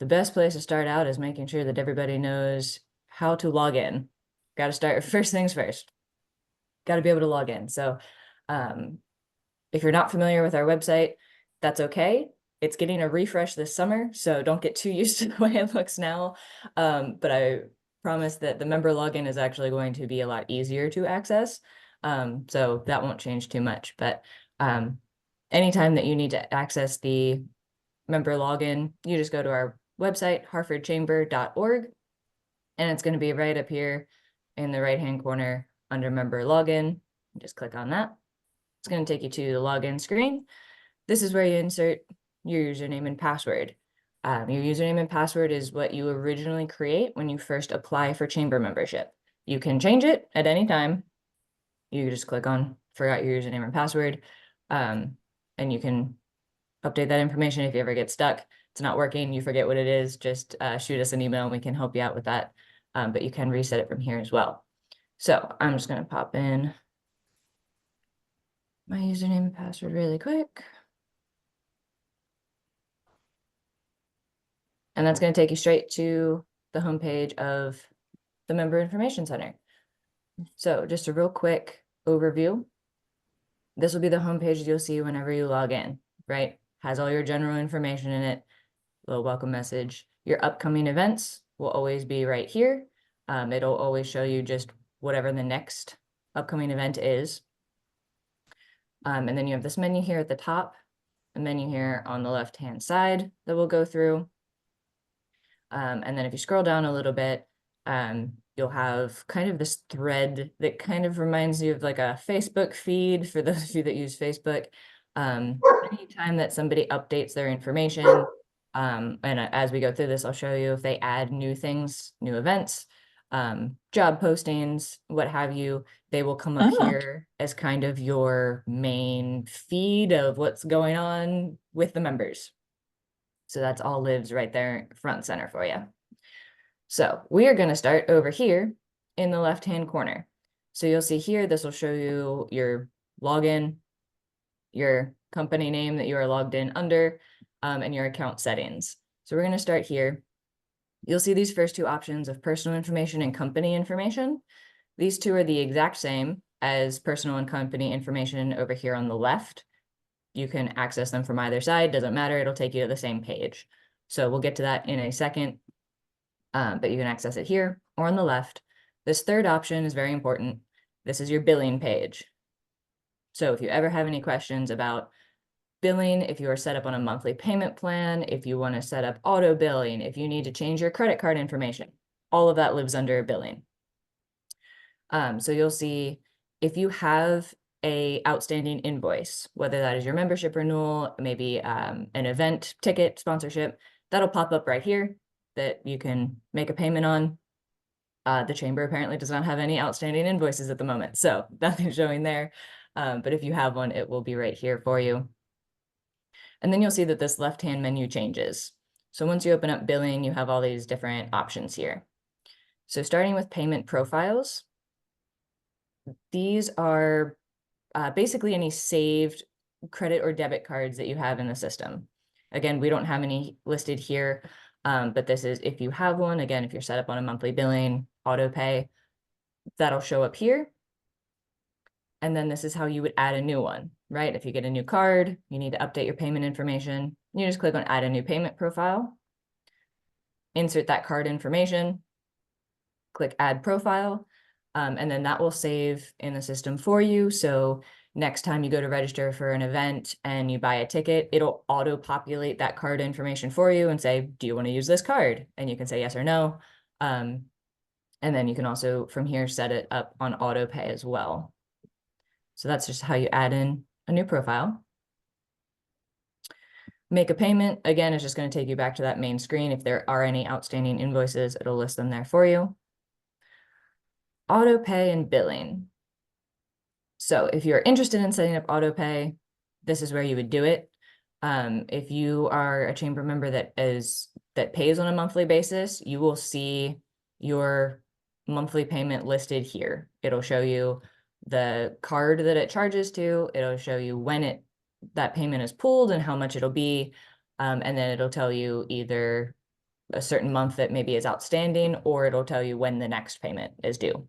the best place to start out is making sure that everybody knows how to log in. Got to start first things first. Got to be able to log in. So if you're not familiar with our website, that's okay. It's getting a refresh this summer, so don't get too used to the way it looks now. But I promise that the member login is actually going to be a lot easier to access. So that won't change too much. But anytime that you need to access the member login, you just go to our website, harfordchamber.org, and it's going to be right up here in the right-hand corner under member login. Just click on that. It's going to take you to the login screen. This is where you insert your username and password. Your username and password is what you originally create when you first apply for chamber membership. You can change it at any time. You just click on forgot your username and password, and you can update that information if you ever get stuck. It's not working, you forget what it is, just shoot us an email and we can help you out with that. But you can reset it from here as well. So I'm just going to pop in my username and password really quick. And that's going to take you straight to the homepage of the Member Information Center. So just a real quick overview. This will be the homepage you'll see whenever you log in, right? Has all your general information in it, little welcome message. Your upcoming events will always be right here. It'll always show you just whatever the next upcoming event is. And then you have this menu here at the top, a menu here on the left-hand side that we'll go through. And then if you scroll down a little bit, you'll have kind of this thread that kind of reminds you of like a Facebook feed for those of you that use Facebook. Anytime that somebody updates their information, and as we go through this, I'll show you if they add new things, new events, job postings, what have you, they will come up here as kind of your main feed of what's going on with the members. So that's all lives right there front and center for you. So we are going to start over here in the left-hand corner. So you'll see here, this will show you your login, your company name that you are logged in under, and your account settings. So we're going to start here. You'll see these first two options of personal information and company information. These two are the exact same as personal and company information over here on the left. You can access them from either side, doesn't matter, it'll take you to the same page. So we'll get to that in a second, but you can access it here or on the left. This third option is very important. This is your billing page. So if you ever have any questions about billing, if you are set up on a monthly payment plan, if you want to set up auto billing, if you need to change your credit card information, all of that lives under billing. So you'll see if you have a outstanding invoice, whether that is your membership renewal, maybe an event ticket sponsorship, that'll pop up right here that you can make a payment on. The chamber apparently does not have any outstanding invoices at the moment, so nothing's showing there. But if you have one, it will be right here for you. And then you'll see that this left-hand menu changes. So once you open up billing, you have all these different options here. So starting with payment profiles, these are basically any saved credit or debit cards that you have in the system. Again, we don't have any listed here, but this is if you have one. Again, if you're set up on a monthly billing, auto pay, that'll show up here. And then this is how you would add a new one, right? If you get a new card, you need to update your payment information. You just click on add a new payment profile, insert that card information, click add profile, and then that will save in the system for you. So next time you go to register for an event and you buy a ticket, it'll auto-populate that card information for you and say, do you want to use this card? And you can say yes or no. And then you can also from here set it up on auto pay as well. So that's just how you add in a new profile. Make a payment, again, it's just going to take you back to that main screen. If there are any outstanding invoices, it'll list them there for you. Auto pay and billing. So if you're interested in setting up auto pay, this is where you would do it. If you are a chamber member that pays on a monthly basis, you will see your monthly payment listed here. It'll show you the card that it charges to. It'll show you when that payment is pulled and how much it'll be. And then it'll tell you either a certain month that maybe is outstanding, or it'll tell you when the next payment is due.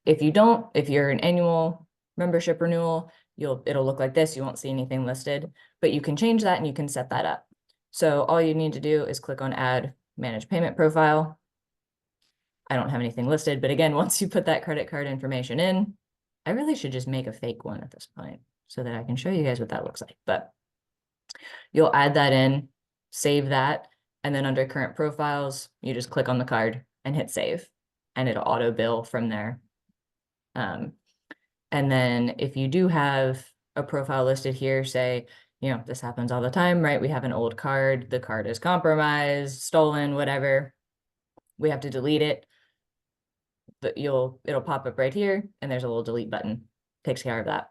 If you're an annual membership renewal, it'll look like this. You won't see anything listed, but you can change that and you can set that up. So all you need to do is click on Add Manage Payment Profile. I don't have anything listed, but again, once you put that credit card information in, I really should just make a fake one at this point so that I can show you guys what that looks like. But you'll add that in, save that, and then under Current Profiles, you just click on the card and hit Save, and it'll auto bill from there. And then if you do have a profile listed here, say, this happens all the time, right? We have an old card, the card is compromised, stolen, whatever. We have to delete it. But it'll pop up right here, and there's a little delete button. Takes care of that.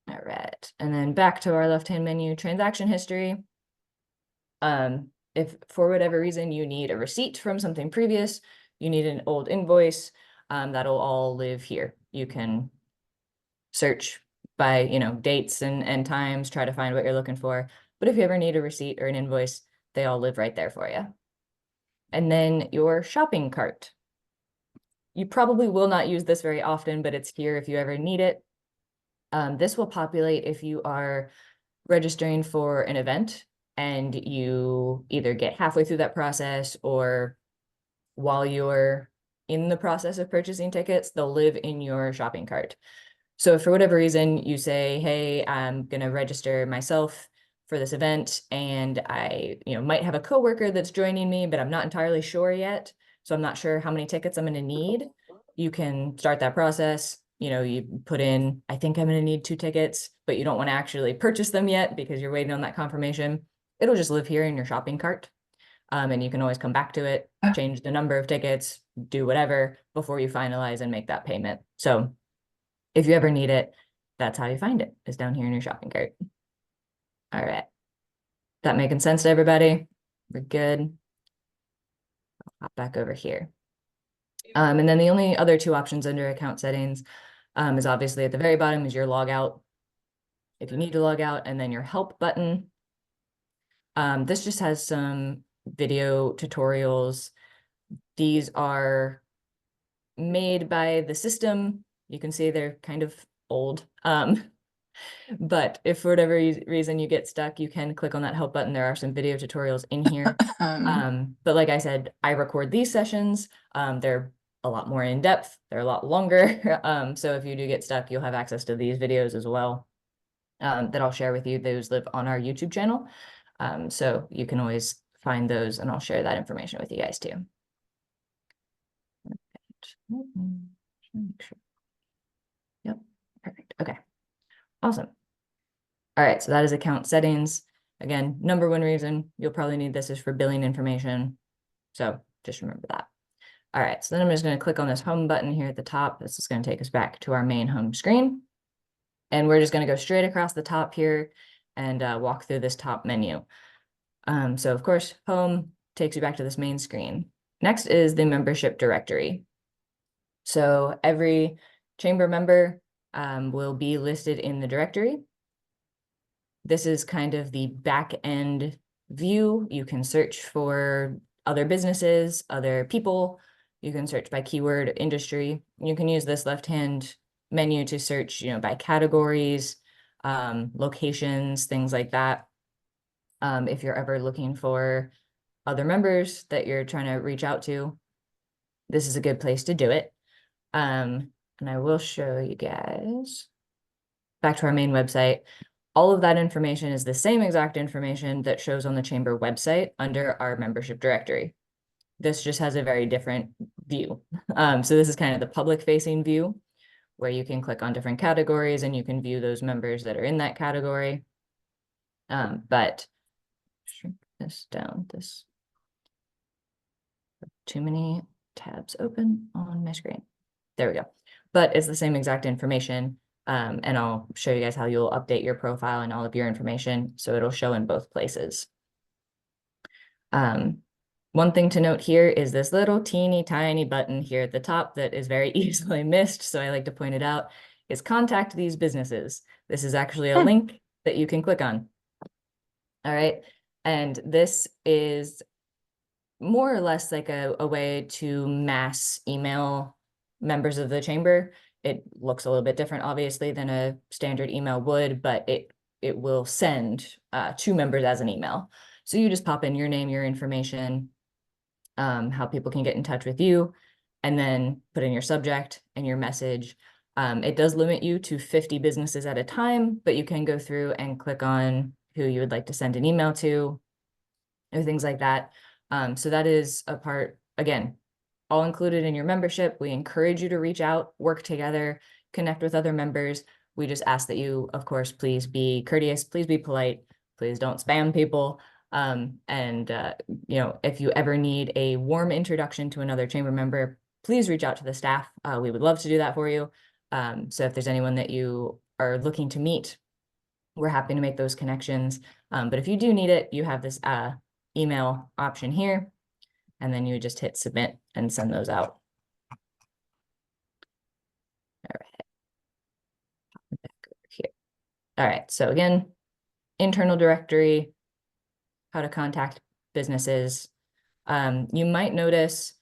All right, and then back to our left-hand menu, transaction history. If for whatever reason you need a receipt from something previous, you need an old invoice, that'll all live here. You can search by, dates and times, try to find what you're looking for. But if you ever need a receipt or an invoice, they all live right there for you. And then your shopping cart. You probably will not use this very often, but it's here if you ever need it. This will populate if you are registering for an event and you either get halfway through that process, or while you're in the process of purchasing tickets, they'll live in your shopping cart. So if for whatever reason you say, hey, I'm going to register myself for this event, and I might have a coworker that's joining me, but I'm not entirely sure yet. So I'm not sure how many tickets I'm going to need. You can start that process. You put in, I think I'm going to need 2 tickets, but you don't want to actually purchase them yet because you're waiting on that confirmation. It'll just live here in your shopping cart. And you can always come back to it, change the number of tickets, do whatever before you finalize and make that payment. So if you ever need it, that's how you find it, is down here in your shopping cart. All right. That making sense to everybody? We're good. I'll hop back over here. And then the only other 2 options under account settings is obviously at the very bottom is your log out, if you need to log out, and then your help button. This just has some video tutorials. These are made by the system. You can see they're kind of old. But if for whatever reason you get stuck, you can click on that help button. There are some video tutorials in here. But like I said, I record these sessions. They're a lot more in depth. They're a lot longer. So if you do get stuck, you'll have access to these videos as well that I'll share with you. Those live on our YouTube channel. So you can always find those, and I'll share that information with you guys too. Yep, perfect. Okay, awesome. All right, so that is account settings. Again, number 1 reason you'll probably need this is for billing information. So just remember that. All right, so then I'm just going to click on this home button here at the top. This is going to take us back to our main home screen. And we're just going to go straight across the top here and walk through this top menu. So of course, home takes you back to this main screen. Next is the membership directory. So every chamber member will be listed in the directory. This is kind of the back end view. You can search for other businesses, other people. You can search by keyword, industry. You can use this left-hand menu to search, by categories, locations, things like that. If you're ever looking for other members that you're trying to reach out to, this is a good place to do it. And I will show you guys back to our main website. All of that information is the same exact information that shows on the chamber website under our membership directory. This just has a very different view. So this is kind of the public facing view where you can click on different categories and you can view those members that are in that category. But shrink this down, too many tabs open on my screen. There we go. But it's the same exact information. And I'll show you guys how you'll update your profile and all of your information. So it'll show in both places. One thing to note here is this little teeny tiny button here at the top that is very easily missed. So I like to point it out, is contact these businesses. This is actually a link that you can click on. All right. And this is more or less like a way to mass email members of the chamber. It looks a little bit different, obviously, than a standard email would, but it will send to members as an email. So you just pop in your name, your information, how people can get in touch with you, and then put in your subject and your message. It does limit you to 50 businesses at a time, but you can go through and click on who you would like to send an email to, or things like that. So that is a part, again, all included in your membership. We encourage you to reach out, work together, connect with other members. We just ask that you, of course, please be courteous, please be polite, please don't spam people. If you ever need a warm introduction to another chamber member, please reach out to the staff. We would love to do that for you. So if there's anyone that you are looking to meet, we're happy to make those connections. But if you do need it, you have this email option here, and then you just hit submit and send those out. All right. Back over here. All right, so again, internal directory, how to contact businesses. You might notice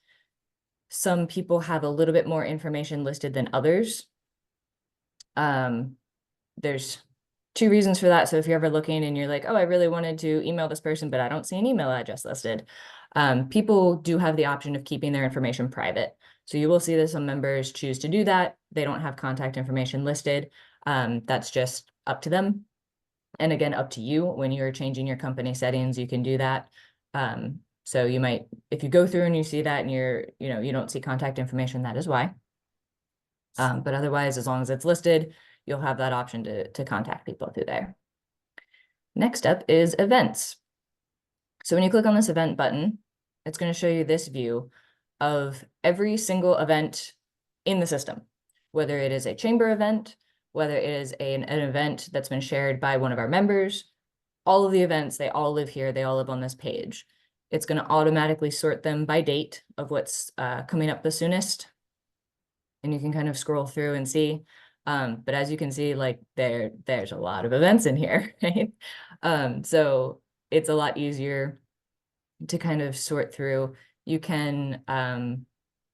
some people have a little bit more information listed than others. There's two reasons for that. So if you're ever looking and you're like, oh, I really wanted to email this person, but I don't see an email address listed. People do have the option of keeping their information private. So you will see that some members choose to do that. They don't have contact information listed. That's just up to them. And again, up to you. When you're changing your company settings, you can do that. So you might, if you go through and you see that and you don't see contact information, that is why. But otherwise, as long as it's listed, you'll have that option to contact people through there. Next up is events. So when you click on this event button, it's going to show you this view of every single event in the system, whether it is a chamber event, whether it is an event that's been shared by one of our members. All of the events, they all live here. They all live on this page. It's going to automatically sort them by date of what's coming up the soonest. And you can kind of scroll through and see. But as you can see, like there's a lot of events in here, right? So it's a lot easier to kind of sort through. You can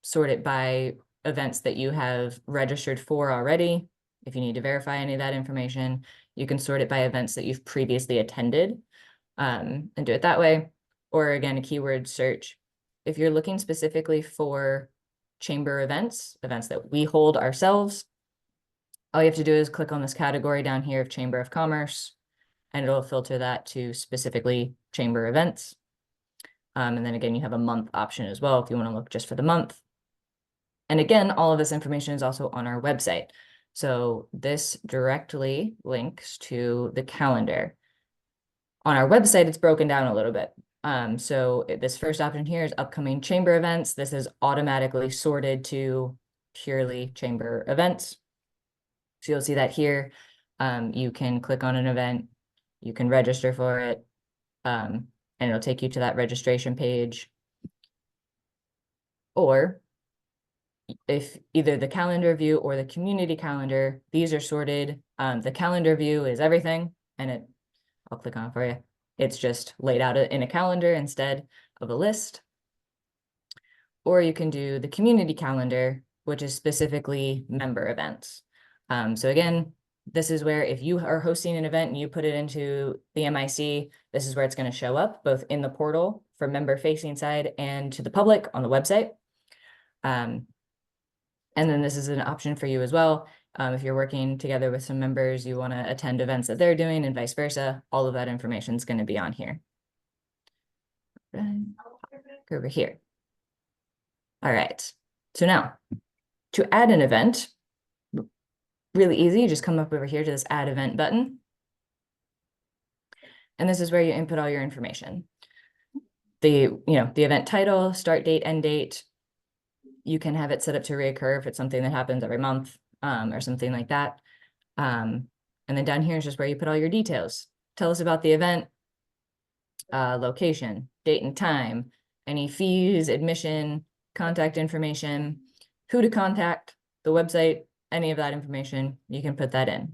sort it by events that you have registered for already. If you need to verify any of that information, you can sort it by events that you've previously attended and do it that way. Or again, a keyword search. If you're looking specifically for chamber events that we hold ourselves, all you have to do is click on this category down here of Chamber of Commerce, and it'll filter that to specifically chamber events. And then again, you have a month option as well if you want to look just for the month. And again, all of this information is also on our website. So this directly links to the calendar. On our website, it's broken down a little bit. So this first option here is upcoming chamber events. This is automatically sorted to purely chamber events. So you'll see that here. You can click on an event, you can register for it, and it'll take you to that registration page. Or if either the calendar view or the community calendar, these are sorted. The calendar view is everything, and I'll click on it for you. It's just laid out in a calendar instead of a list. Or you can do the community calendar, which is specifically member events. So again, this is where if you are hosting an event and you put it into the MIC, this is where it's going to show up, both in the portal for member facing side and to the public on the website. And then this is an option for you as well. If you're working together with some members, you want to attend events that they're doing and vice versa, all of that information is going to be on here. Over here. All right. So now to add an event, really easy. You just come up over here to this add event button. And this is where you input all your information. The event title, start date, end date. You can have it set up to reoccur if it's something that happens every month or something like that. And then down here is just where you put all your details. Tell us about the event, location, date and time, any fees, admission, contact information, who to contact, the website, any of that information, you can put that in.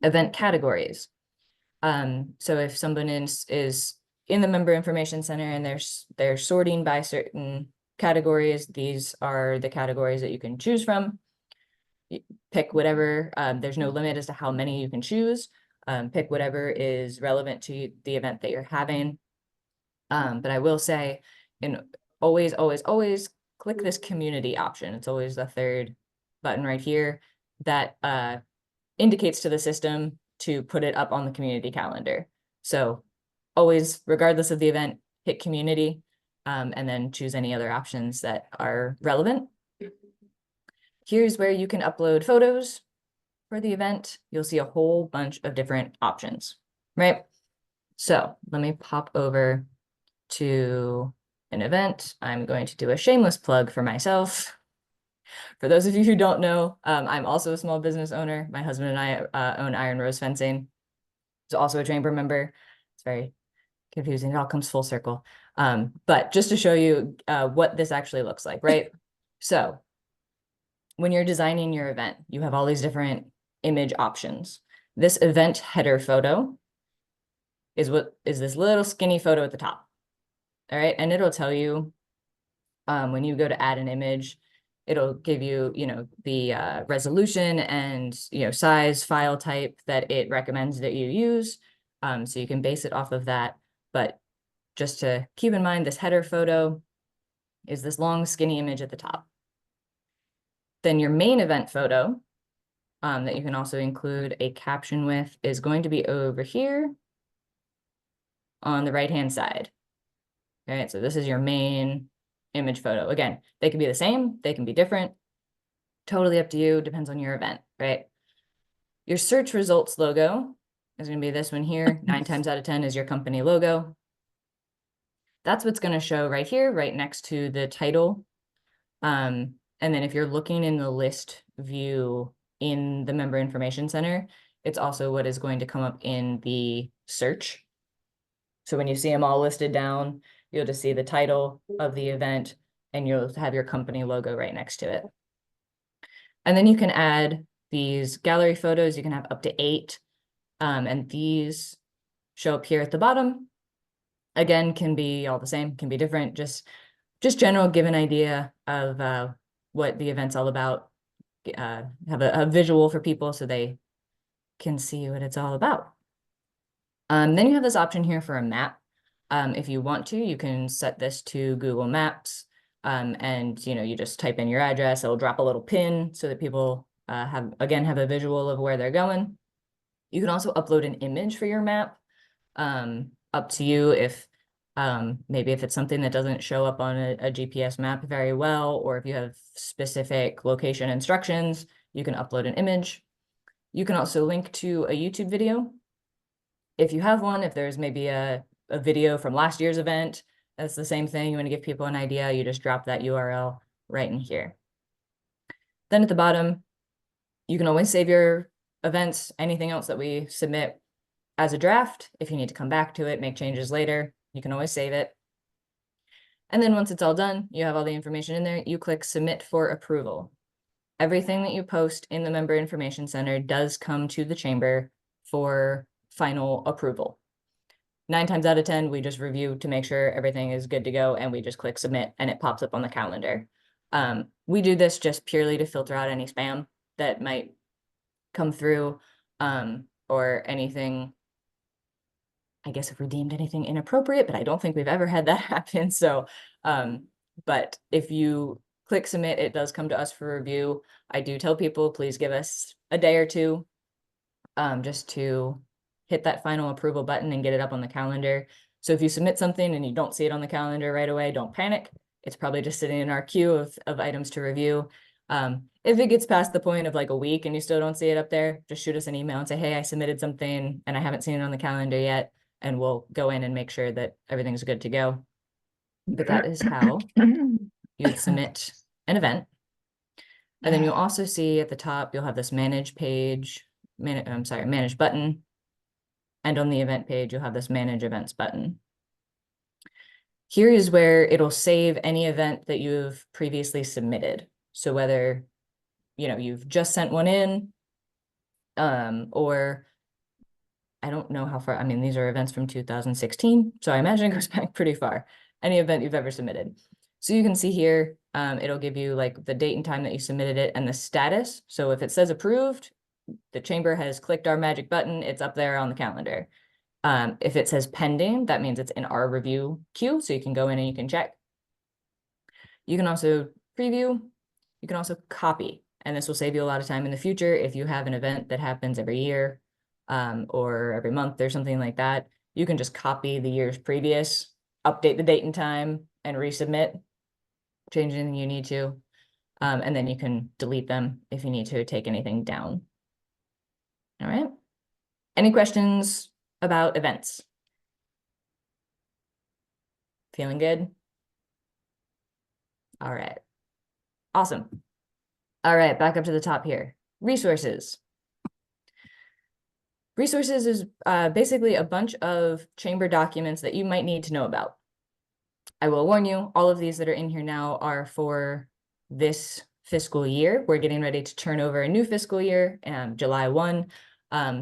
Event categories. So if someone is in the member information center and they're sorting by certain categories, these are the categories that you can choose from. You pick whatever, there's no limit as to how many you can choose. Pick whatever is relevant to the event that you're having. But I will say, always, always, always click this community option. It's always the third button right here that indicates to the system to put it up on the community calendar. So always, regardless of the event, hit community, and then choose any other options that are relevant. Here's where you can upload photos for the event. You'll see a whole bunch of different options, right? So let me pop over to an event. I'm going to do a shameless plug for myself. For those of you who don't know, I'm also a small business owner. My husband and I own Iron Rose Fencing. He's also a chamber member. It's very confusing. It all comes full circle. But just to show you what this actually looks like, right? So when you're designing your event, you have all these different image options. This event header photo is this little skinny photo at the top. All right, and it'll tell you when you go to add an image, it'll give you, the resolution and, size, file type that it recommends that you use. So you can base it off of that. But just to keep in mind, this header photo is this long, skinny image at the top. Then your main event photo that you can also include a caption with is going to be over here on the right-hand side. All right, so this is your main image photo. Again, they can be the same, they can be different. Totally up to you, depends on your event, right? Your search results logo is going to be this one here. 9 times out of 10 is your company logo. That's what's going to show right here, right next to the title. And then if you're looking in the list view in the Member Information Center, it's also what is going to come up in the search. So when you see them all listed down, you'll just see the title of the event and you'll have your company logo right next to it. And then you can add these gallery photos. You can have up to 8. And these show up here at the bottom. Again, can be all the same, can be different, just general, give an idea of what the event's all about. Have a visual for people so they can see what it's all about. Then you have this option here for a map. If you want to, you can set this to Google Maps. And you just type in your address, it'll drop a little pin so that people have a visual of where they're going. You can also upload an image for your map. Up to you if maybe if it's something that doesn't show up on a GPS map very well, or if you have specific location instructions, you can upload an image. You can also link to a YouTube video. If you have one, if there's maybe a video from last year's event, that's the same thing. You want to give people an idea, you just drop that URL right in here. Then at the bottom, you can always save your events, anything else that we submit as a draft. If you need to come back to it, make changes later, you can always save it. And then once it's all done, you have all the information in there, you click submit for approval. Everything that you post in the Member Information Center does come to the chamber for final approval. 9 times out of 10, we just review to make sure everything is good to go, and we just click submit and it pops up on the calendar. We do this just purely to filter out any spam that might come through, or anything, I guess if we deemed anything inappropriate, but I don't think we've ever had that happen. So, but if you click submit, it does come to us for review. I do tell people, please give us a day or two, just to hit that final approval button and get it up on the calendar. So if you submit something and you don't see it on the calendar right away, don't panic. It's probably just sitting in our queue of items to review. If it gets past the point of like a week and you still don't see it up there, just shoot us an email and say, hey, I submitted something and I haven't seen it on the calendar yet. And we'll go in and make sure that everything's good to go. But that is how you'd submit an event. And then you'll also see at the top, you'll have this manage page, manage button. And on the event page, you'll have this manage events button. Here is where it'll save any event that you've previously submitted. So whether, you've just sent one in, or I don't know how far, I mean, these are events from 2016, so I imagine it goes back pretty far. Any event you've ever submitted. So you can see here, it'll give you like the date and time that you submitted it and the status. So if it says approved, the chamber has clicked our magic button, it's up there on the calendar. If it says pending, that means it's in our review queue, so you can go in and you can check. You can also preview, you can also copy, and this will save you a lot of time in the future if you have an event that happens every year or every month or something like that. You can just copy the years previous, update the date and time, and resubmit, change anything you need to, and then you can delete them if you need to take anything down. All right. Any questions about events? Feeling good? All right. Awesome. All right, back up to the top here. Resources. Resources is basically a bunch of chamber documents that you might need to know about. I will warn you, all of these that are in here now are for this fiscal year. We're getting ready to turn over a new fiscal year, July 1.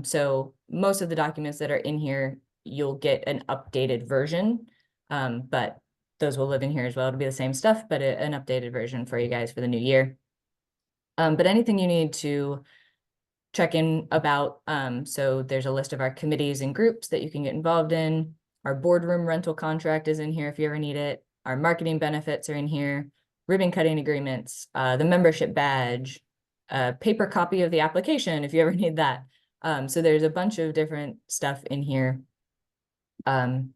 So most of the documents that are in here, you'll get an updated version, but those will live in here as well. It'll be the same stuff, but an updated version for you guys for the new year. But anything you need to check in about, so there's a list of our committees and groups that you can get involved in. Our boardroom rental contract is in here if you ever need it. Our marketing benefits are in here, ribbon cutting agreements, the membership badge, a paper copy of the application if you ever need that. So there's a bunch of different stuff in here.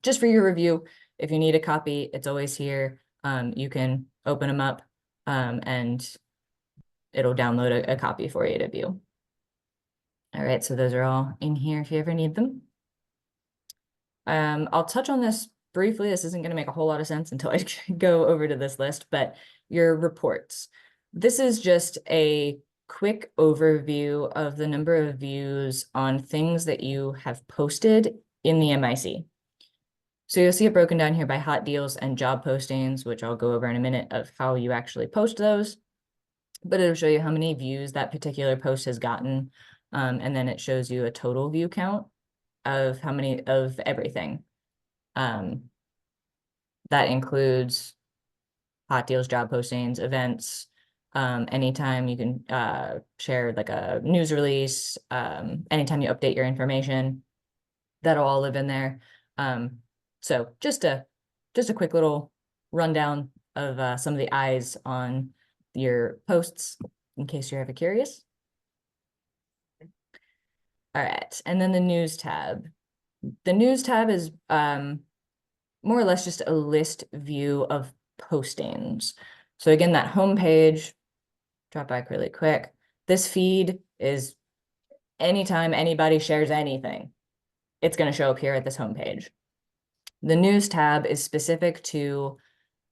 Just for your review, if you need a copy, it's always here. You can open them up and it'll download a copy for you to view. All right, so those are all in here if you ever need them. I'll touch on this briefly. This isn't going to make a whole lot of sense until I go over to this list, but your reports. This is just a quick overview of the number of views on things that you have posted in the MIC. So you'll see it broken down here by hot deals and job postings, which I'll go over in a minute of how you actually post those. But it'll show you how many views that particular post has gotten. And then it shows you a total view count of how many of everything. That includes hot deals, job postings, events, anytime you can share like a news release, anytime you update your information, that'll all live in there. So just a quick little rundown of some of the eyes on your posts in case you're ever curious. All right, and then the news tab. The news tab is more or less just a list view of postings. So again, that homepage, drop back really quick. This feed is anytime anybody shares anything, it's going to show up here at this homepage. The news tab is specific to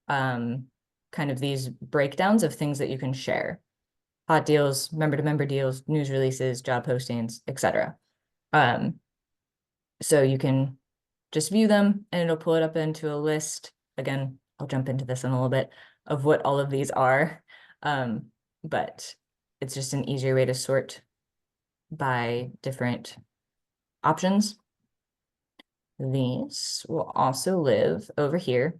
kind of these breakdowns of things that you can share. Hot deals, member-to-member deals, news releases, job postings, etc. So you can just view them and it'll pull it up into a list. Again, I'll jump into this in a little bit of what all of these are. But it's just an easier way to sort by different options. These will also live over here.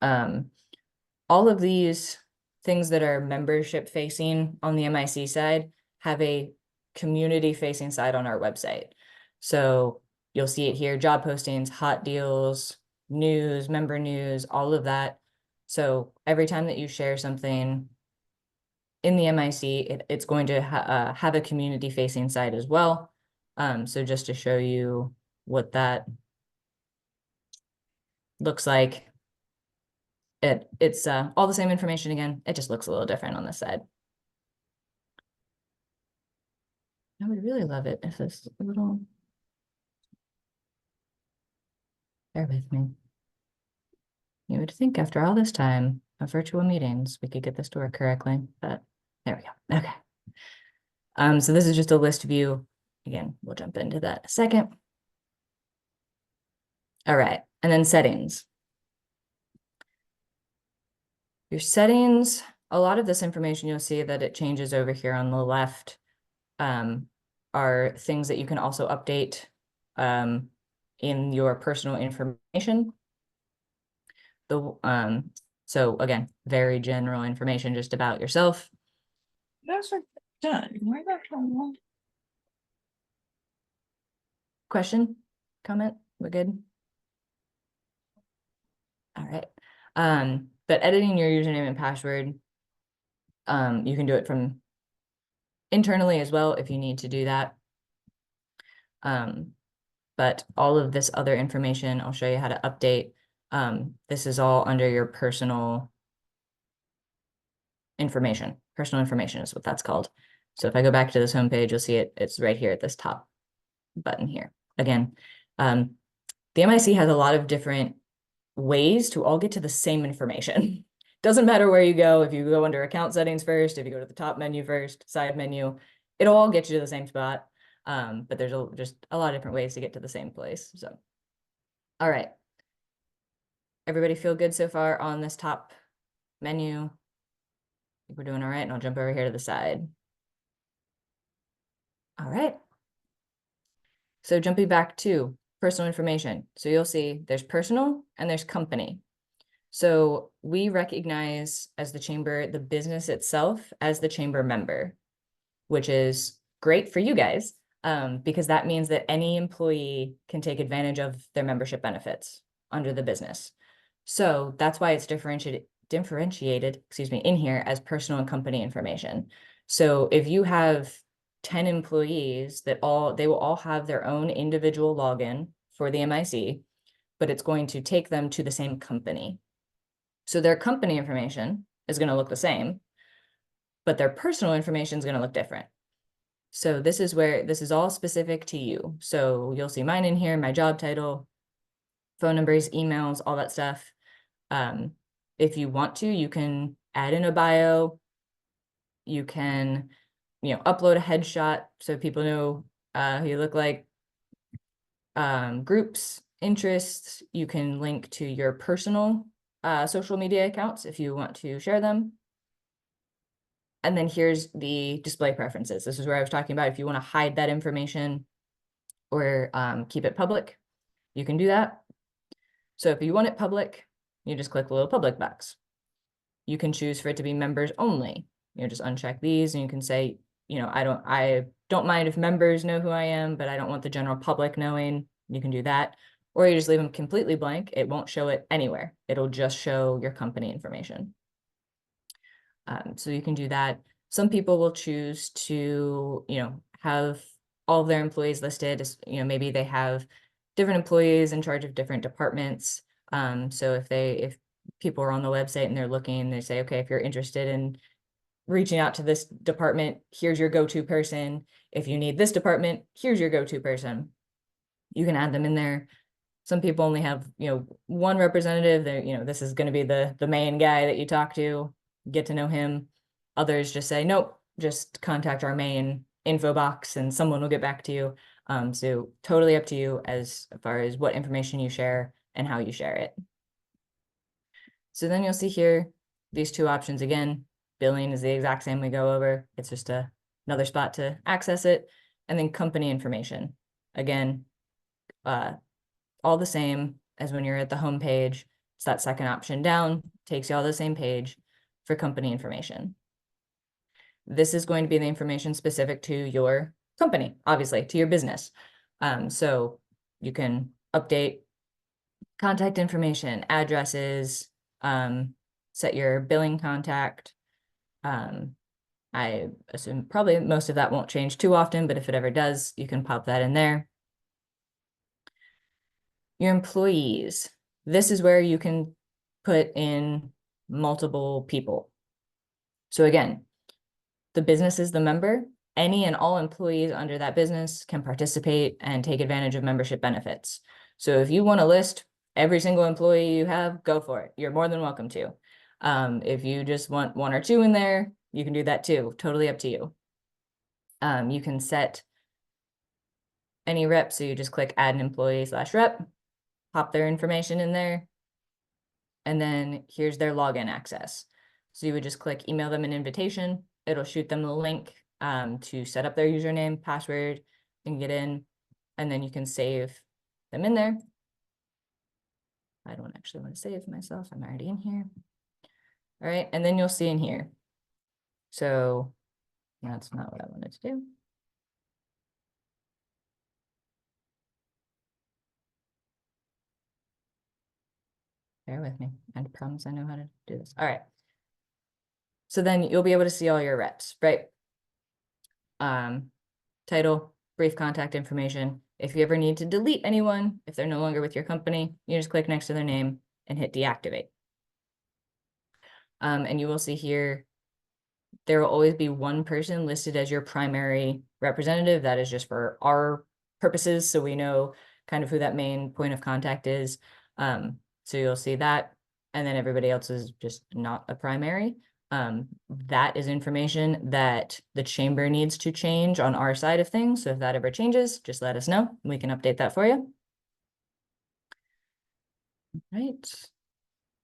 All of these things that are membership facing on the MIC side have a community facing side on our website. So you'll see it here, job postings, hot deals, news, member news, all of that. So every time that you share something in the MIC, it's going to have a community facing site as well. So just to show you what that looks like, it's all the same information again. It just looks a little different on this side. I would really love it if this little, bear with me. You would think after all this time of virtual meetings, we could get this to work correctly, but there we go. Okay. So this is just a list view. Again, we'll jump into that in a second. All right, and then settings. Your settings, a lot of this information you'll see that it changes over here on the left, are things that you can also update. in your personal information. So again, very general information just about yourself. Those are done. Where the hell? Question, comment, we're good. All right. But editing your username and password, you can do it from internally as well if you need to do that. But all of this other information, I'll show you how to update. This is all under your personal information. Personal information is what that's called. So if I go back to this homepage, you'll see it. It's right here at this top button here. Again, the MIC has a lot of different ways to all get to the same information. Doesn't matter where you go. If you go under account settings first, if you go to the top menu first, side menu, it'll all get you to the same spot. But there's just a lot of different ways to get to the same place. So, all right. Everybody feel good so far on this top menu? I think we're doing all right, and I'll jump over here to the side. All right. So jumping back to personal information. So you'll see there's personal and there's company. So we recognize as the chamber, the business itself as the chamber member, which is great for you guys, because that means that any employee can take advantage of their membership benefits under the business. So that's why it's differentiated, excuse me, in here as personal and company information. So if you have 10 employees they will all have their own individual login for the MIC, but it's going to take them to the same company. So their company information is going to look the same, but their personal information is going to look different. So this is where this is all specific to you. So you'll see mine in here, my job title, phone numbers, emails, all that stuff. If you want to, you can add in a bio. You can, upload a headshot so people know who you look like. Groups, interests, you can link to your personal social media accounts if you want to share them. And then here's the display preferences. This is where I was talking about if you want to hide that information or keep it public, you can do that. So if you want it public, you just click the little public box. You can choose for it to be members only. Just uncheck these and you can say, I don't mind if members know who I am, but I don't want the general public knowing. You can do that. Or you just leave them completely blank. It won't show it anywhere. It'll just show your company information. So you can do that. Some people will choose to, have all of their employees listed. Maybe they have different employees in charge of different departments. So if people are on the website and they're looking, they say, okay, if you're interested in reaching out to this department, here's your go-to person. If you need this department, here's your go-to person. You can add them in there. Some people only have, one representative. This is going to be the main guy that you talk to, get to know him. Others just say, nope, just contact our main info box and someone will get back to you. So totally up to you as far as what information you share and how you share it. So then you'll see here, these two options again. Billing is the exact same we go over. It's just another spot to access it. And then company information. Again, all the same as when you're at the home page. It's that second option down, takes you all to the same page for company information. This is going to be the information specific to your company, obviously, to your business. So you can update contact information, addresses, set your billing contact. I assume probably most of that won't change too often, but if it ever does, you can pop that in there. Your employees. This is where you can put in multiple people. So again, the business is the member. Any and all employees under that business can participate and take advantage of membership benefits. So if you want to list every single employee you have, go for it. You're more than welcome to. If you just want one or two in there, you can do that too. Totally up to you. You can set any rep. So you just click add an employee / rep, pop their information in there. And then here's their login access. So you would just click email them an invitation. It'll shoot them the link to set up their username, password, and get in. and then you can save them in there. I don't actually want to save myself. I'm already in here. All right, and then you'll see in here. So that's not what I wanted to do. Bear with me. I promise I know how to do this. All right. So then you'll be able to see all your reps, right? Title, brief contact information. If you ever need to delete anyone, if they're no longer with your company, you just click next to their name and hit deactivate. And you will see here, there will always be one person listed as your primary representative. That is just for our purposes, so we know kind of who that main point of contact is. So you'll see that, and then everybody else is just not a primary. That is information that the chamber needs to change on our side of things. So if that ever changes, just let us know. We can update that for you. Right.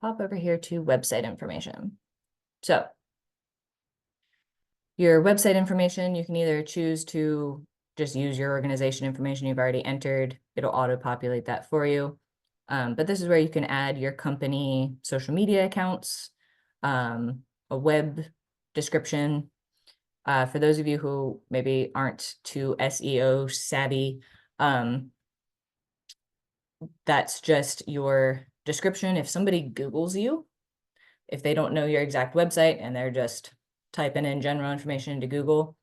Pop over here to website information. So your website information, you can either choose to just use your organization information you've already entered. It'll auto-populate that for you. But this is where you can add your company social media accounts, a web description. For those of you who maybe aren't too SEO savvy, that's just your description. If somebody Googles you, if they don't know your exact website and they're just typing in general information into Google,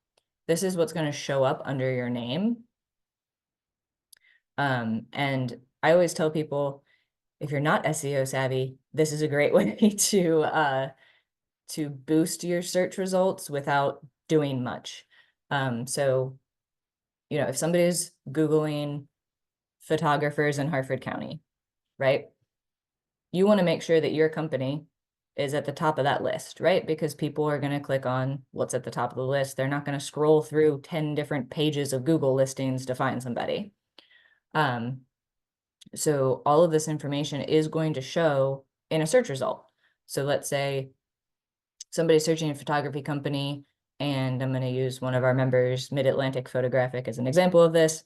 this is what's going to show up under your name. And I always tell people, if you're not SEO savvy, this is a great way to boost your search results without doing much. So, you know, if somebody's Googling photographers in Harford County, right? You want to make sure that your company is at the top of that list, right? Because people are going to click on what's at the top of the list. They're not going to scroll through 10 different pages of Google listings to find somebody. So all of this information is going to show in a search result. So let's say somebody's searching a photography company, and I'm going to use one of our members, Mid-Atlantic Photographic, as an example of this.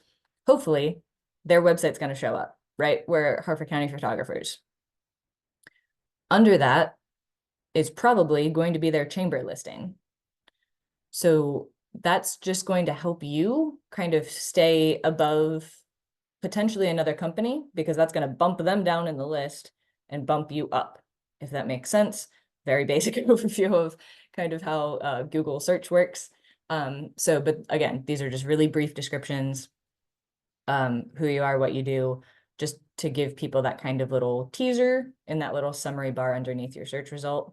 Hopefully, their website's going to show up, right? We're Harford County photographers. Under that is probably going to be their chamber listing. So that's just going to help you kind of stay above potentially another company, because that's going to bump them down in the list and bump you up, if that makes sense. Very basic overview of kind of how Google search works. But again, these are just really brief descriptions, who you are, what you do, just to give people that kind of little teaser in that little summary bar underneath your search result.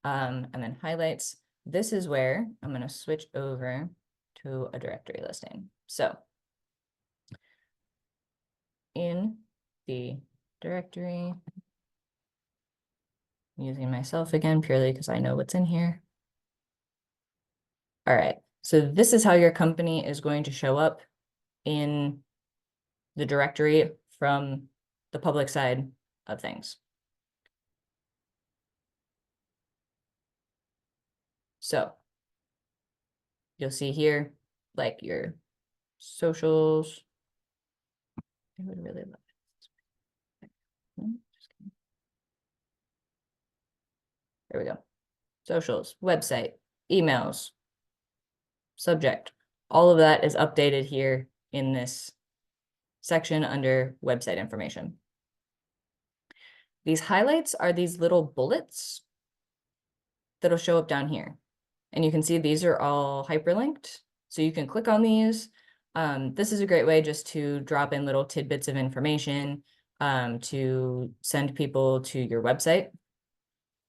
And then highlights. This is where I'm going to switch over to a directory listing. So in the directory, using myself again, purely because I know what's in here. All right, so this is how your company is going to show up in the directory from the public side of things. So you'll see here, like your socials. I would really love it. There we go. Socials, website, emails, subject. All of that is updated here in this section under website information. These highlights are these little bullets that'll show up down here. And you can see these are all hyperlinked. So you can click on these. This is a great way just to drop in little tidbits of information to send people to your website.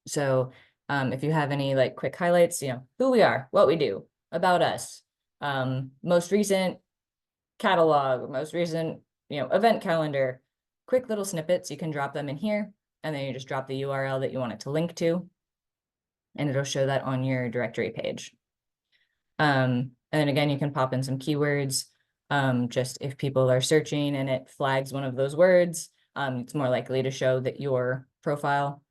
So if you have any like quick highlights, you know, who we are, what we do, about us, most recent catalog, most recent, you know, event calendar, quick little snippets, you can drop them in here, and then you just drop the URL that you want it to link to, and it'll show that on your directory page. And then again, you can pop in some keywords, just if people are searching and it flags one of those words, it's more likely to show that your profile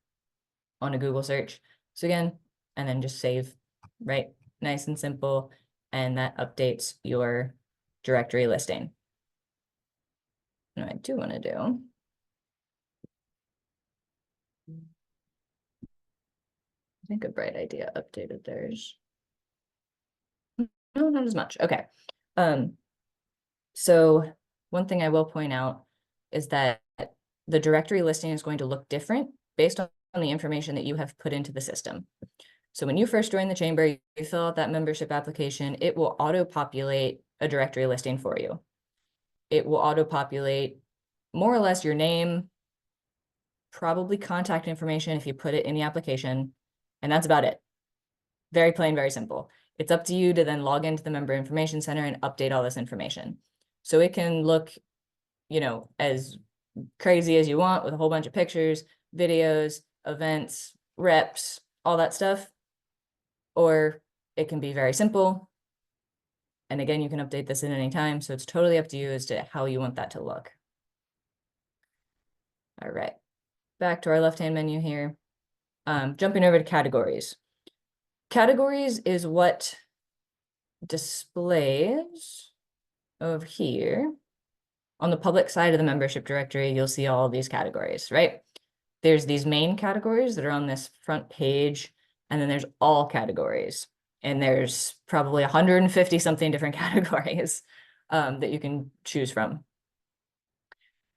on a Google search. So again, and then just save, right? Nice and simple. And that updates your directory listing. And I do want to do. I think a Bright Idea updated theirs. No, not as much. Okay. So one thing I will point out is that the directory listing is going to look different based on the information that you have put into the system. So when you first join the chamber, you fill out that membership application, it will auto-populate a directory listing for you. It will auto-populate more or less your name, probably contact information if you put it in the application, and that's about it. Very plain, very simple. It's up to you to then log into the Member Information Center and update all this information. So it can look, you know, as crazy as you want with a whole bunch of pictures, videos, events, reps, all that stuff. Or it can be very simple. And again, you can update this at any time. So it's totally up to you as to how you want that to look. All right, back to our left-hand menu here. Jumping over to categories. Categories is what displays over here. On the public side of the membership directory, you'll see all of these categories, right? There's these main categories that are on this front page, and then there's all categories. And there's probably 150 something different categories that you can choose from.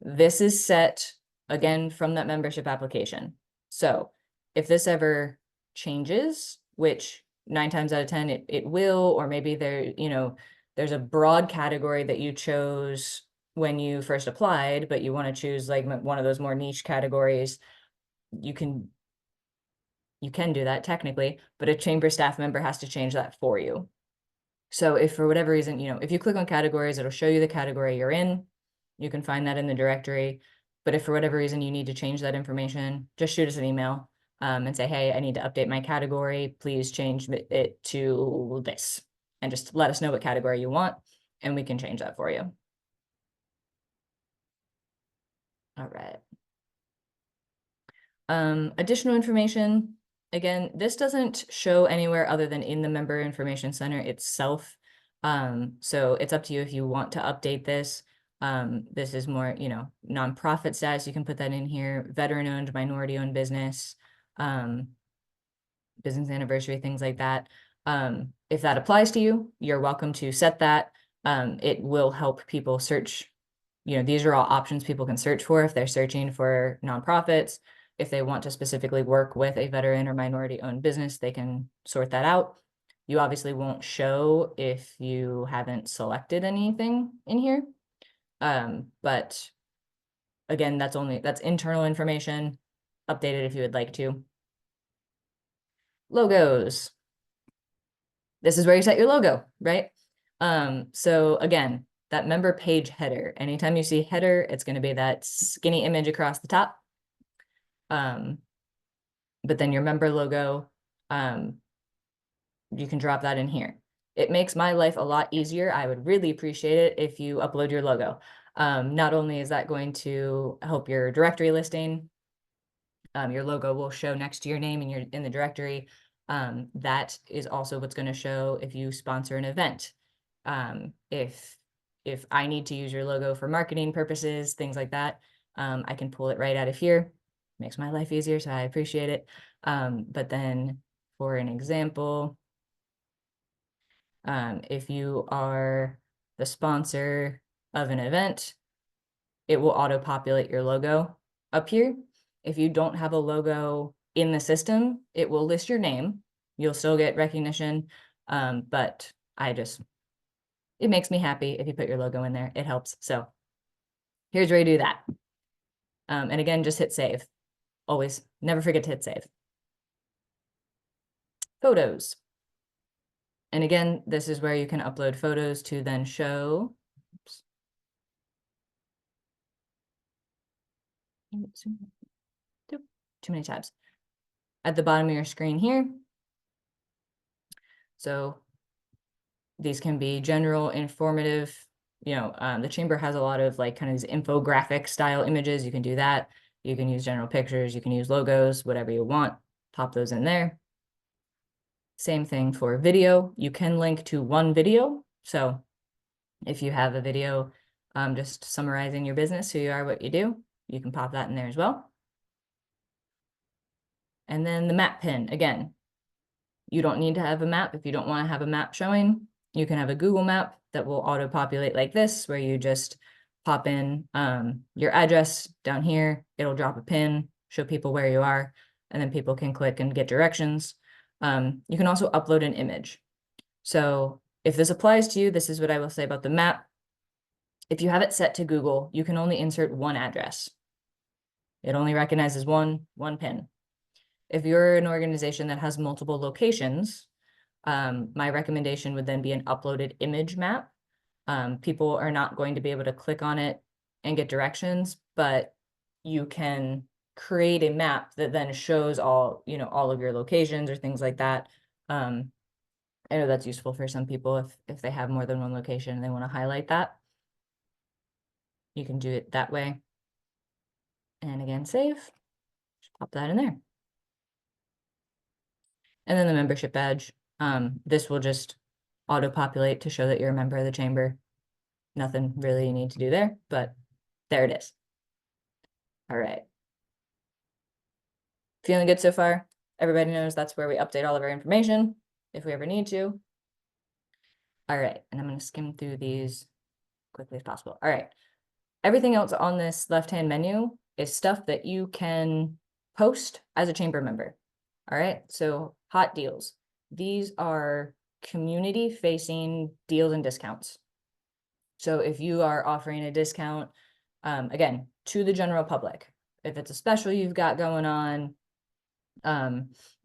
This is set again from that membership application. So if this ever changes, which 9 times out of 10 it will, or maybe there, you know, there's a broad category that you chose when you first applied, but you want to choose like one of those more niche categories, you can do that technically, but a chamber staff member has to change that for you. So if for whatever reason, you know, if you click on categories, it'll show you the category you're in. You can find that in the directory. But if for whatever reason you need to change that information, just shoot us an email and say, hey, I need to update my category. Please change it to this. And just let us know what category you want, and we can change that for you. All right. Additional information. Again, this doesn't show anywhere other than in the Member Information Center itself. So it's up to you if you want to update this. This is more, you know, nonprofit status. You can put that in here. Veteran-owned, minority-owned business, business anniversary, things like that. If that applies to you, you're welcome to set that. It will help people search. You know, these are all options people can search for if they're searching for nonprofits. If they want to specifically work with a veteran or minority-owned business, they can sort that out. You obviously won't show if you haven't selected anything in here. But again, that's internal information. Update it if you would like to. Logos. This is where you set your logo, right? So again, that member page header, anytime you see header, it's going to be that skinny image across the top. But then your member logo, you can drop that in here. It makes my life a lot easier. I would really appreciate it if you upload your logo. Not only is that going to help your directory listing, your logo will show next to your name in the directory. That is also what's going to show if you sponsor an event. If I need to use your logo for marketing purposes, things like that, I can pull it right out of here. Makes my life easier, so I appreciate it. But then for an example, if you are the sponsor of an event, it will auto-populate your logo up here. If you don't have a logo in the system, it will list your name. You'll still get recognition, but it makes me happy if you put your logo in there. It helps. So here's where you do that. And again, just hit save. Always, never forget to hit save. Photos. And again, this is where you can upload photos to then show. Oops. Too many tabs. At the bottom of your screen here. So these can be general, informative. You know, the chamber has a lot of like kind of these infographic style images. You can do that. You can use general pictures. You can use logos, whatever you want. Pop those in there. Same thing for video. You can link to one video. So If you have a video just summarizing your business, who you are, what you do, you can pop that in there as well. And then the map pin, again, you don't need to have a map. If you don't want to have a map showing, you can have a Google map that will auto-populate like this, where you just pop in your address down here. It'll drop a pin, show people where you are, and then people can click and get directions. You can also upload an image. So if this applies to you, this is what I will say about the map. If you have it set to Google, you can only insert one address. It only recognizes one pin. If you're an organization that has multiple locations, my recommendation would then be an uploaded image map. People are not going to be able to click on it and get directions, but you can create a map that then shows all of your locations or things like that. I know that's useful for some people if they have more than one location and they want to highlight that. You can do it that way. And again, save. Just pop that in there. And then the membership badge. This will just auto-populate to show that you're a member of the chamber. Nothing really you need to do there, but there it is. All right. Feeling good so far? Everybody knows that's where we update all of our information if we ever need to. All right, and I'm going to skim through these quickly as possible. All right. Everything else on this left-hand menu is stuff that you can post as a chamber member. All right, so hot deals. These are community-facing deals and discounts. So if you are offering a discount, again, to the general public, if it's a special you've got going on,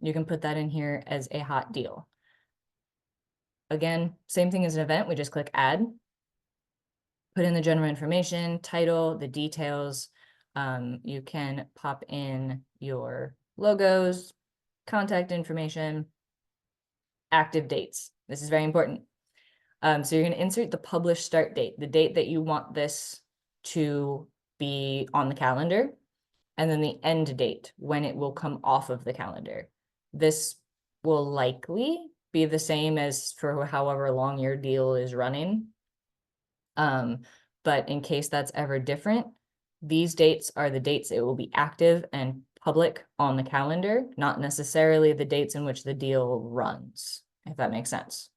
you can put that in here as a hot deal. Again, same thing as an event, we just click add, put in the general information, title, the details. You can pop in your logos, contact information, active dates. This is very important. So you're going to insert the published start date, the date that you want this to be on the calendar, and then the end date, when it will come off of the calendar. This will likely be the same as for however long your deal is running. But in case that's ever different, these dates are the dates it will be active and public on the calendar, not necessarily the dates in which the deal runs, if that makes sense.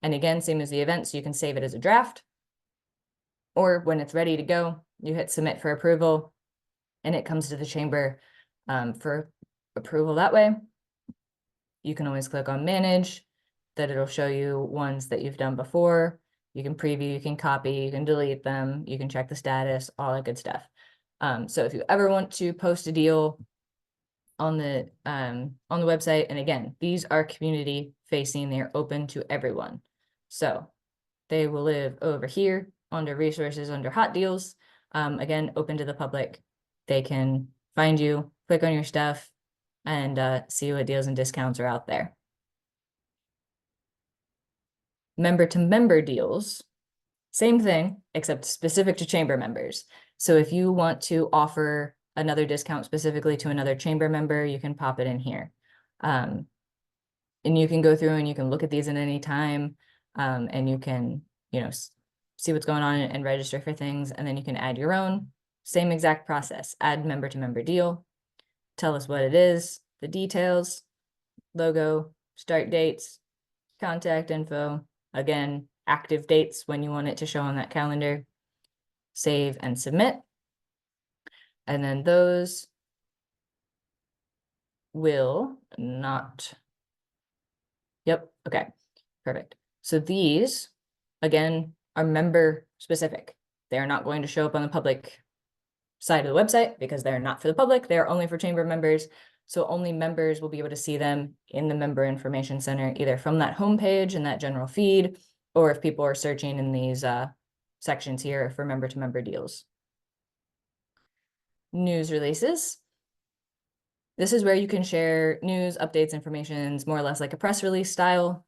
And again, same as the events, you can save it as a draft, or when it's ready to go, you hit submit for approval, and it comes to the chamber for approval that way. You can always click on manage, that it'll show you ones that you've done before. You can preview, you can copy, you can delete them, you can check the status, all that good stuff. So if you ever want to post a deal on the website, and again, these are community facing, they're open to everyone. So they will live over here under resources, under hot deals. Again, open to the public. They can find you, click on your stuff, and see what deals and discounts are out there. Member to member deals, same thing, except specific to chamber members. So if you want to offer another discount specifically to another chamber member, you can pop it in here. And you can go through and you can look at these at any time, and you can, see what's going on and register for things, and then you can add your own. Same exact process, add member to member deal, tell us what it is, the details, logo, start dates, contact info, again, active dates when you want it to show on that calendar, save and submit. And then those will not, yep, okay, perfect. So these, again, are member specific. They are not going to show up on the public side of the website because they're not for the public. They're only for chamber members. So only members will be able to see them in the member information center, either from that homepage and that general feed, or if people are searching in these sections here for member to member deals. News releases. This is where you can share news, updates, information, more or less like a press release style.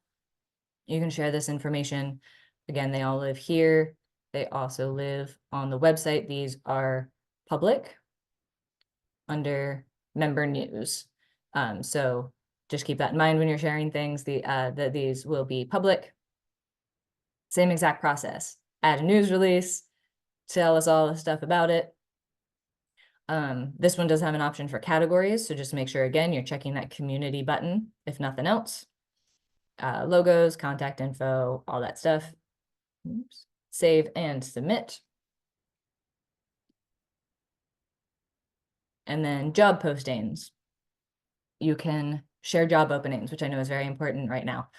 You can share this information. Again, they all live here. They also live on the website. These are public under member news. So just keep that in mind when you're sharing things, that these will be public. Same exact process. Add a news release, tell us all the stuff about it. This one does have an option for categories, so just make sure, again, you're checking that community button, if nothing else. Logos, contact info, all that stuff. Oops. Save and submit. And then job postings. You can share job openings, which I know is very important right now.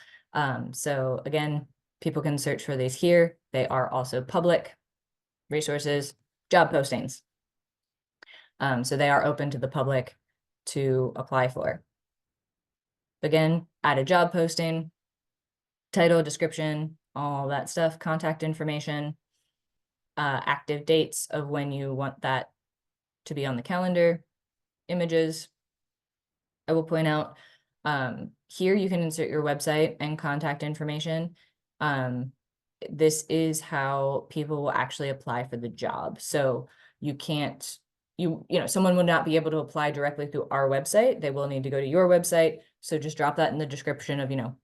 So again, people can search for these here. They are also public resources, job postings. So they are open to the public to apply for. Again, add a job posting, title, description, all that stuff, contact information, active dates of when you want that to be on the calendar, images. I will point out here you can insert your website and contact information. This is how people will actually apply for the job. So you can't, you know, someone will not be able to apply directly through our website. They will need to go to your website. So just drop that in the description of, you know,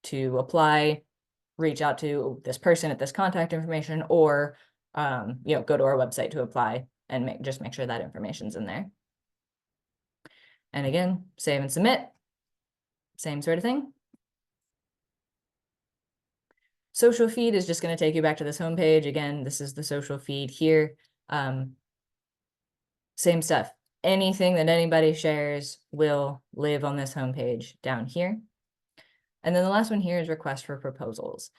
to apply, reach out to this person at this contact information, or, you know, go to our website to apply and just make sure that information's in there. And again, save and submit, same sort of thing. Social feed is just going to take you back to this homepage. Again, this is the social feed here. Same stuff. Anything that anybody shares will live on this homepage down here. And then the last one here is request for proposals.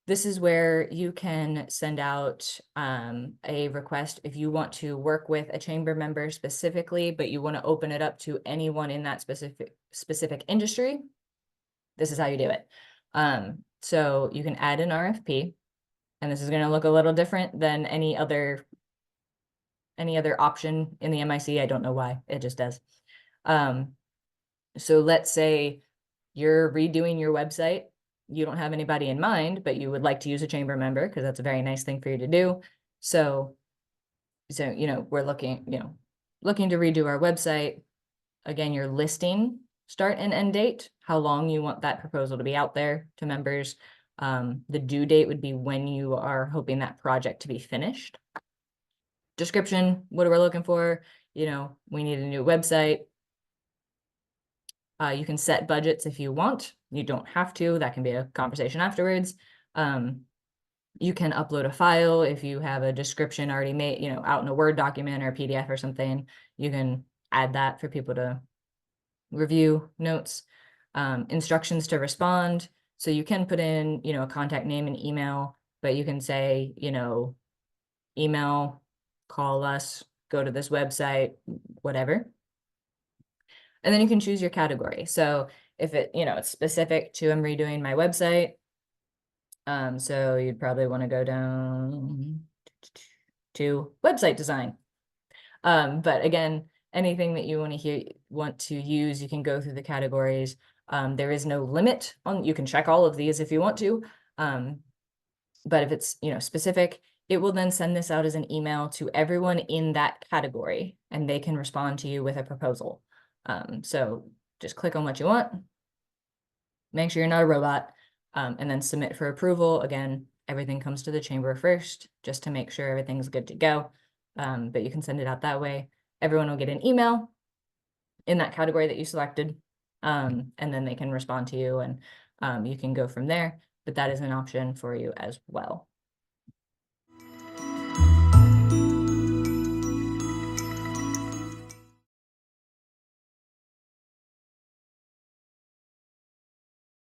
This is where you can send out a request if you want to work with a chamber member specifically, but you want to open it up to anyone in that specific industry. This is how you do it. So you can add an RFP, and this is going to look a little different than any other option in the MIC. I don't know why, it just does. So let's say you're redoing your website. You don't have anybody in mind, but you would like to use a chamber member because that's a very nice thing for you to do. So, you know, we're looking to redo our website. Again, your listing start and end date, how long you want that proposal to be out there to members. The due date would be when you are hoping that project to be finished. Description, what we're looking for, you know, we need a new website. You can set budgets if you want. You don't have to. That can be a conversation afterwards. You can upload a file if you have a description already made, you know, out in a Word document or a PDF or something. You can add that for people to review notes. Instructions to respond. So you can put in, you know, a contact name and email, but you can say, you know, email, call us, go to this website, whatever. And then you can choose your category. So if it, you know, it's specific to I'm redoing my website. So you'd probably want to go down to website design. But again, anything that you want to use, you can go through the categories. There is no limit on, you can check all of these if you want to. But if it's, you know, specific, it will then send this out as an email to everyone in that category, and they can respond to you with a proposal. So just click on what you want, make sure you're not a robot, and then submit for approval. Again, everything comes to the chamber first, just to make sure everything's good to go. But you can send it out that way. Everyone will get an email in that category that you selected, and then they can respond to you, and you can go from there. But that is an option for you as well.